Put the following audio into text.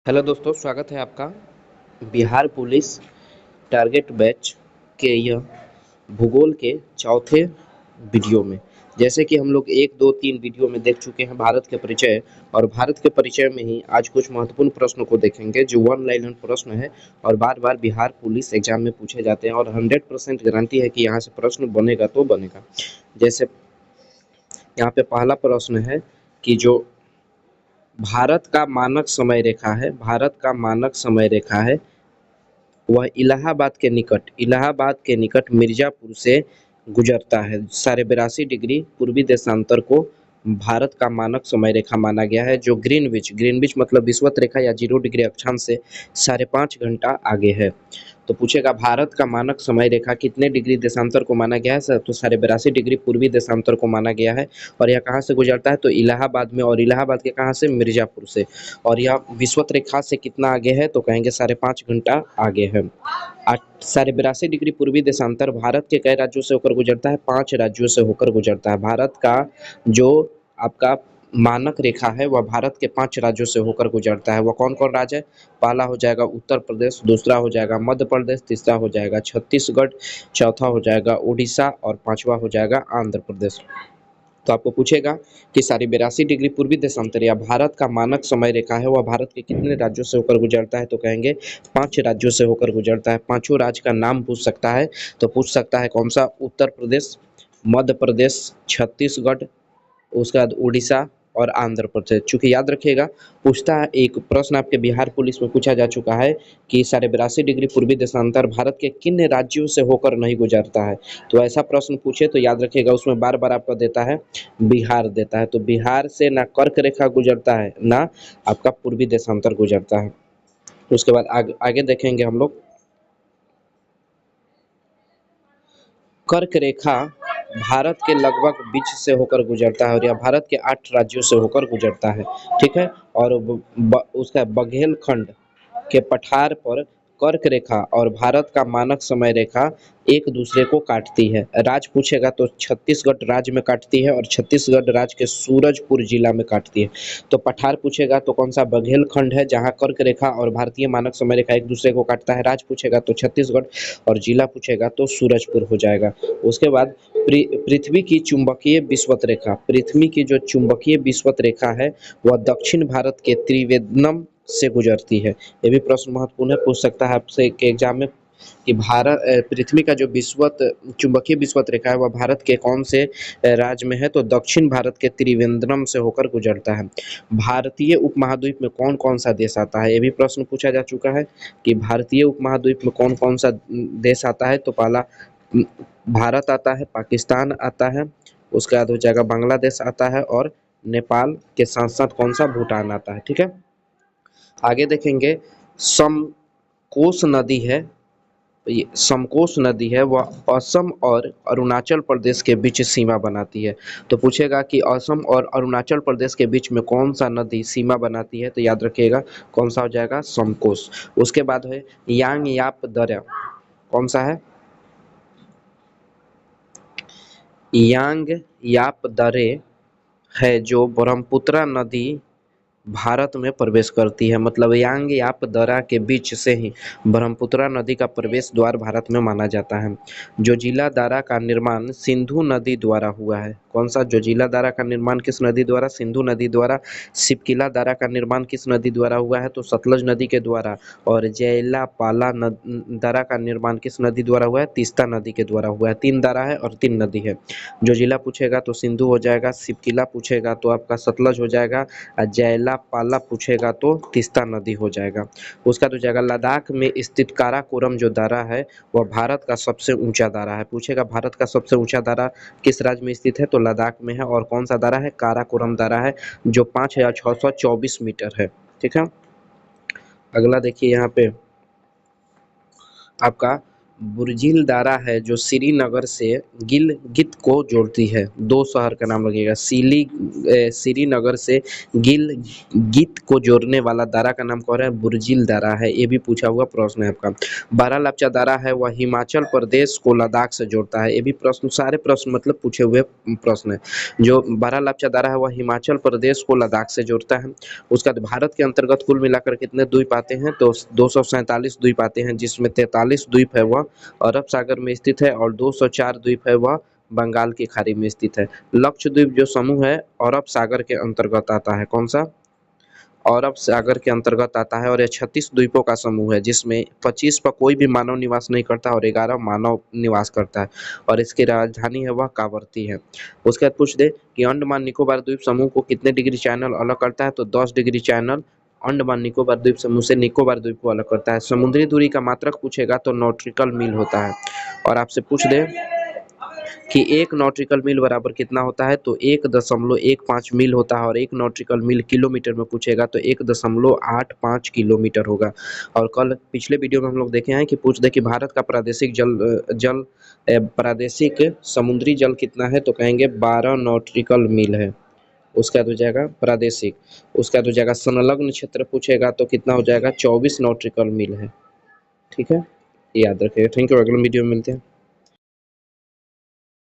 Hello दोस्तों, स्वागत है आपका बिहार पुलिस टारगेट बैच के यह भूगोल के चौथे वीडियो में। जैसे कि हम लोग 1, 2, 3 वीडियो में देख चुके हैं भारत के परिचय, और भारत के परिचय में ही आज कुछ महत्वपूर्ण प्रश्नों को देखेंगे जो वन लाइनर प्रश्न है और बार बार बिहार पुलिस एग्जाम में पूछे जाते हैं और 100% गारंटी है कि यहाँ से प्रश्न बनेगा तो बनेगा। जैसे यहाँ पे पहला प्रश्न है कि जो भारत का मानक समय रेखा है, भारत का मानक समय रेखा है वह इलाहाबाद के निकट मिर्जापुर से गुजरता है। 82.5 डिग्री पूर्वी देशांतर को भारत का मानक समय रेखा माना गया है, जो ग्रीनविच मतलब विषुवत रेखा या 0 डिग्री अक्षांश से 5.5 घंटा आगे है। तो पूछेगा भारत का मानक समय रेखा कितने डिग्री देशांतर को माना गया है सर, तो 82.5 डिग्री पूर्वी देशांतर को माना गया है। और यह कहाँ से गुजरता है, तो इलाहाबाद में, और इलाहाबाद के कहाँ से, मिर्जापुर से। और यह विषुवत रेखा से कितना आगे है, तो कहेंगे 5.5 घंटा आगे है। 82.5 डिग्री पूर्वी देशांतर भारत के कई राज्यों से होकर गुजरता है, 5 राज्यों से होकर गुजरता है। भारत का जो आपका मानक रेखा है वह भारत के 5 राज्यों से होकर गुजरता है। वह कौन कौन राज्य है, पहला हो जाएगा उत्तर प्रदेश, दूसरा हो जाएगा मध्य प्रदेश, तीसरा हो जाएगा छत्तीसगढ़, चौथा हो जाएगा उड़ीसा और पांचवा हो जाएगा आंध्र प्रदेश। तो आपको पूछेगा कि 82.5 डिग्री पूर्वी देशांतर या भारत का मानक समय रेखा है वह भारत के कितने राज्यों से होकर गुजरता है, तो कहेंगे 5 राज्यों से होकर गुजरता है। पांचों राज्य का नाम पूछ सकता है, तो पूछ सकता है कौन सा, उत्तर प्रदेश, मध्य प्रदेश, छत्तीसगढ़, उसके बाद उड़ीसा और आंध्र प्रदेश। चूंकि याद रखिएगा, पूछता है, एक प्रश्न आपके बिहार पुलिस में पूछा जा चुका है कि 82.5 डिग्री पूर्वी देशांतर भारत के किन राज्यों से होकर नहीं गुजरता है। तो ऐसा प्रश्न पूछे तो याद रखिएगा, उसमें बार बार आपको देता है बिहार देता है। तो बिहार से ना कर्क रेखा गुजरता है ना आपका पूर्वी देशांतर गुजरता है। उसके बाद आगे देखेंगे हम लोग, कर्क रेखा भारत के लगभग बीच से होकर गुजरता है और यह भारत के 8 राज्यों से होकर गुजरता है। ठीक है। और उसका बघेलखंड के पठार पर कर्क रेखा और भारत का मानक समय रेखा एक दूसरे को काटती है। राज्य पूछेगा तो छत्तीसगढ़ राज्य में काटती है और छत्तीसगढ़ राज्य के सूरजपुर जिला में काटती है। तो पठार पूछेगा तो कौन सा, बघेलखंड है जहाँ कर्क रेखा और भारतीय मानक समय रेखा एक दूसरे को काटता है। राज्य पूछेगा तो छत्तीसगढ़ और जिला पूछेगा तो सूरजपुर हो जाएगा। उसके बाद पृथ्वी की चुंबकीय विषुवत रेखा, पृथ्वी की जो चुंबकीय विषुवत रेखा है वह दक्षिण भारत के त्रिवेंद्रम से गुजरती है। ये भी प्रश्न महत्वपूर्ण है, पूछ सकता है आपसे के एग्जाम में कि भारत पृथ्वी का जो विषुवत चुंबकीय विषुवत रेखा है वह भारत के कौन से राज्य में है, तो दक्षिण भारत के त्रिवेंद्रम से होकर गुजरता है। भारतीय उपमहाद्वीप में कौन कौन सा देश आता है, ये भी प्रश्न पूछा जा चुका है कि भारतीय उपमहाद्वीप में कौन कौन सा देश आता है। तो पहला भारत आता है, पाकिस्तान आता है, उसके बाद हो जाएगा बांग्लादेश आता है और नेपाल के साथ साथ कौन सा, भूटान आता है। ठीक है। आगे देखेंगे, समकोस नदी है, ये समकोस नदी है वह असम और अरुणाचल प्रदेश के बीच सीमा बनाती है। तो पूछेगा कि असम और अरुणाचल प्रदेश के बीच में कौन सा नदी सीमा बनाती है, तो याद रखिएगा कौन सा हो जाएगा, समकोस। उसके बाद है यांग याप दर्या, कौन सा है, यांग याप दरे है जो ब्रह्मपुत्र नदी भारत में प्रवेश करती है। मतलब यांग याप दरा के बीच से ही ब्रह्मपुत्र नदी का प्रवेश द्वार भारत में माना जाता है। जो जिला दारा का निर्माण सिंधु नदी द्वारा हुआ है, कौन सा, जो जिला दारा का निर्माण किस नदी द्वारा, सिंधु नदी द्वारा। सिपकिला दारा का निर्माण किस नदी द्वारा हुआ है, तो सतलज नदी के द्वारा। और जयला पाला दारा का निर्माण किस नदी द्वारा हुआ है, तीस्ता नदी के द्वारा हुआ है। 3 दारा है और 3 नदी है। जो जिला पूछेगा तो सिंधु हो जाएगा, सिपकिला पूछेगा तो आपका सतलज हो जाएगा, जयला पाला पूछेगा तो तीस्ता नदी हो जाएगा। उसका तो जाएगा लद्दाख में स्थित काराकोरम जो दारा है वह भारत का सबसे ऊंचा दारा है। पूछेगा भारत का सबसे ऊंचा दारा किस राज्य में स्थित है, तो लद्दाख में है। और कौन सा दारा है, काराकोरम दारा है, जो 5,624 मीटर है। ठीक है। अगला देखिए यहाँ पे आपका बुर्जिल दारा है जो श्रीनगर से गिलगित को जोड़ती है। दो शहर का नाम लगेगा। श्रीनगर से गिलगित को जोड़ने वाला दारा का नाम कौन है? बुर्जिल दारा है। ये भी पूछा हुआ प्रश्न है आपका। बारालाचा दारा है वह हिमाचल प्रदेश को लद्दाख से जोड़ता है। ये भी प्रश्न, सारे प्रश्न मतलब पूछे हुए प्रश्न है। जो बारालाचा दारा है वह हिमाचल प्रदेश को लद्दाख से जोड़ता है। उसके बाद भारत के अंतर्गत कुल मिलाकर कितने द्वीप आते हैं? तो 247 द्वीप आते हैं, जिसमें 43 द्वीप है वह अरब सागर में स्थित है और 204 द्वीप है वह बंगाल की खाड़ी में स्थित है। लक्षद्वीप जो समूह है अरब सागर के अंतर्गत आता है। कौन सा? अरब सागर के अंतर्गत आता है। और ये 36 द्वीपों का समूह है, जिसमें 25 पर कोई भी मानव निवास नहीं करता और 11 मानव निवास करता है। और इसकी राजधानी है वह कावरती है। उसके बाद पूछ दे कि अंडमान निकोबार द्वीप समूह को कितने डिग्री चैनल अलग करता है? तो 10 डिग्री चैनल अंडमान निकोबार द्वीप समूह से निकोबार द्वीप को अलग करता है। समुद्री दूरी का मात्रक पूछेगा तो नॉटिकल मील होता है। और आपसे पूछ दे कि 1 नॉटिकल मील बराबर कितना होता है? तो 1.15 मील होता है। और 1 नॉटिकल मील किलोमीटर में पूछेगा तो 1.85 किलोमीटर होगा। और कल पिछले वीडियो में हम लोग देखे हैं कि पूछ दे कि भारत का प्रादेशिक समुद्री जल कितना है? तो कहेंगे 12 नॉटिकल मील है। उसका हो जाएगा प्रादेशिक। उसका हो जाएगा संलग्न क्षेत्र पूछेगा तो कितना हो जाएगा? 24 नॉटिकल मील है। ठीक है, याद रखिएगा। Thank you. अगले वीडियो में मिलते हैं।